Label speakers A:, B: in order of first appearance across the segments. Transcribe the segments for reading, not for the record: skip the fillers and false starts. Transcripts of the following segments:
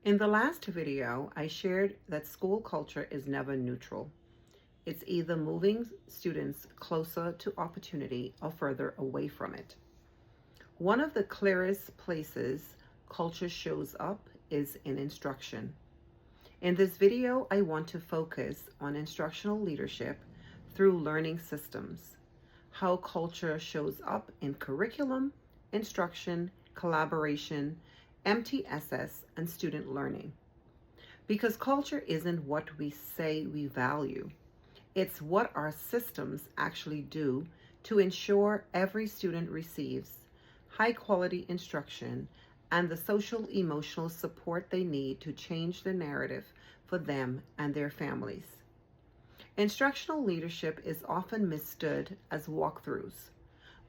A: In the last video, I shared that school culture is never neutral. It's either moving students closer to opportunity or further away from it. One of the clearest places culture shows up is in instruction. In this video, I want to focus on instructional leadership through learning systems, how culture shows up in curriculum, instruction, collaboration, MTSS, and student learning. Because culture isn't what we say we value, it's what our systems actually do to ensure every student receives high quality instruction and the social emotional support they need to change the narrative for them and their families. Instructional leadership is often misunderstood as walkthroughs,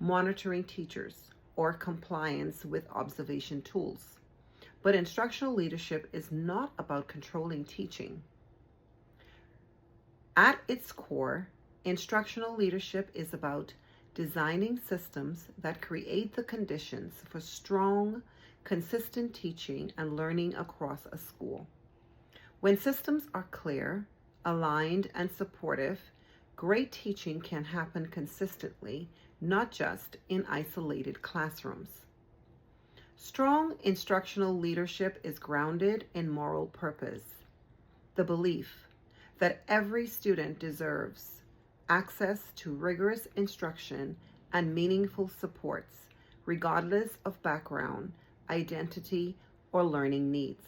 A: monitoring teachers, or compliance with observation tools. But instructional leadership is not about controlling teaching. At its core, instructional leadership is about designing systems that create the conditions for strong, consistent teaching and learning across a school. When systems are clear, aligned, and supportive, great teaching can happen consistently, not just in isolated classrooms. Strong instructional leadership is grounded in moral purpose, the belief that every student deserves access to rigorous instruction and meaningful supports, regardless of background, identity, or learning needs.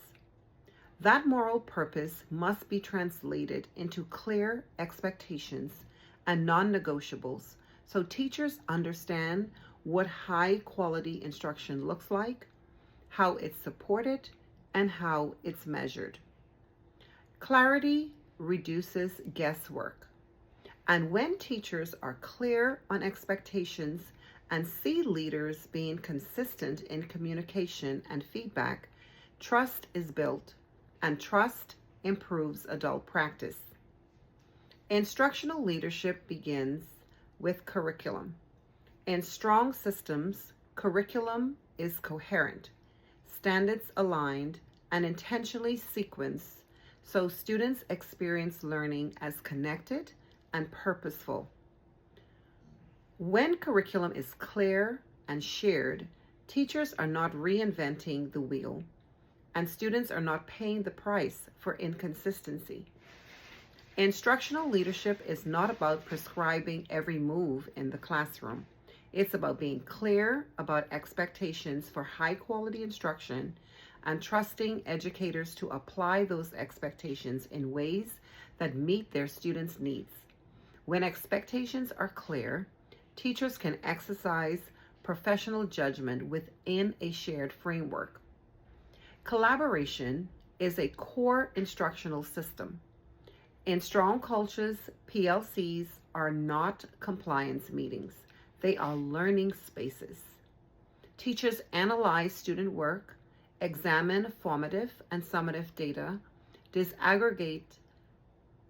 A: That moral purpose must be translated into clear expectations and non-negotiables so teachers understand what high quality instruction looks like, how it's supported, and how it's measured. Clarity reduces guesswork. And when teachers are clear on expectations and see leaders being consistent in communication and feedback, trust is built, and trust improves adult practice. Instructional leadership begins with curriculum. In strong systems, curriculum is coherent, standards aligned, and intentionally sequenced so students experience learning as connected and purposeful. When curriculum is clear and shared, teachers are not reinventing the wheel, and students are not paying the price for inconsistency. Instructional leadership is not about prescribing every move in the classroom. It's about being clear about expectations for high quality instruction and trusting educators to apply those expectations in ways that meet their students' needs. When expectations are clear, teachers can exercise professional judgment within a shared framework. Collaboration is a core instructional system. In strong cultures, PLCs are not compliance meetings. They are learning spaces. Teachers analyze student work, examine formative and summative data, disaggregate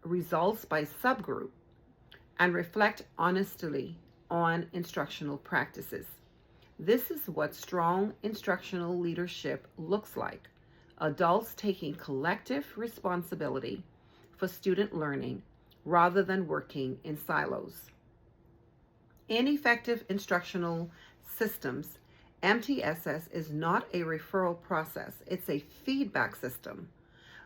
A: results by subgroup, and reflect honestly on instructional practices. This is what strong instructional leadership looks like. Adults taking collective responsibility for student learning rather than working in silos. In effective instructional systems, MTSS is not a referral process, it's a feedback system.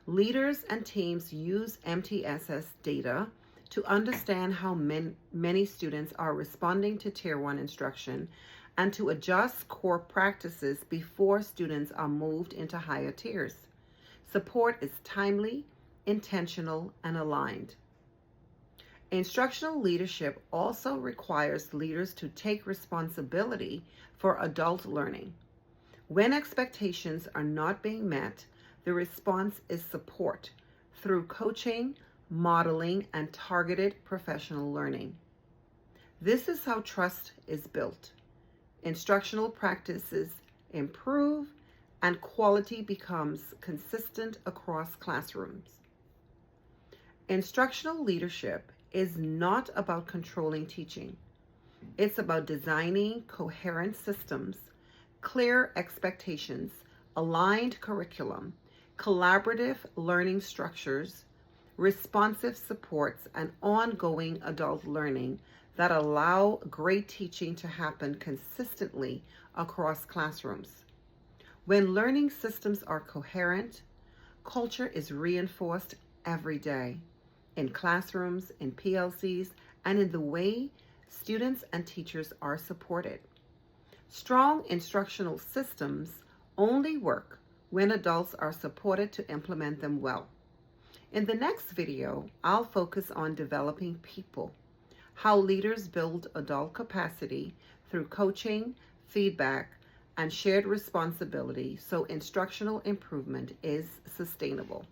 A: Leaders and teams use MTSS data to understand how many students are responding to Tier 1 instruction and to adjust core practices before students are moved into higher tiers. Support is timely, intentional, and aligned. Instructional leadership also requires leaders to take responsibility for adult learning. When expectations are not being met, the response is support through coaching, modeling, and targeted professional learning. This is how trust is built. Instructional practices improve and quality becomes consistent across classrooms. Instructional leadership is not about controlling teaching. It's about designing coherent systems, clear expectations, aligned curriculum, collaborative learning structures, responsive supports, and ongoing adult learning that allow great teaching to happen consistently across classrooms. When learning systems are coherent, culture is reinforced every day in classrooms, in PLCs, and in the way students and teachers are supported. Strong instructional systems only work when adults are supported to implement them well. In the next video, I'll focus on developing people, how leaders build adult capacity through coaching, feedback, and shared responsibility so instructional improvement is sustainable.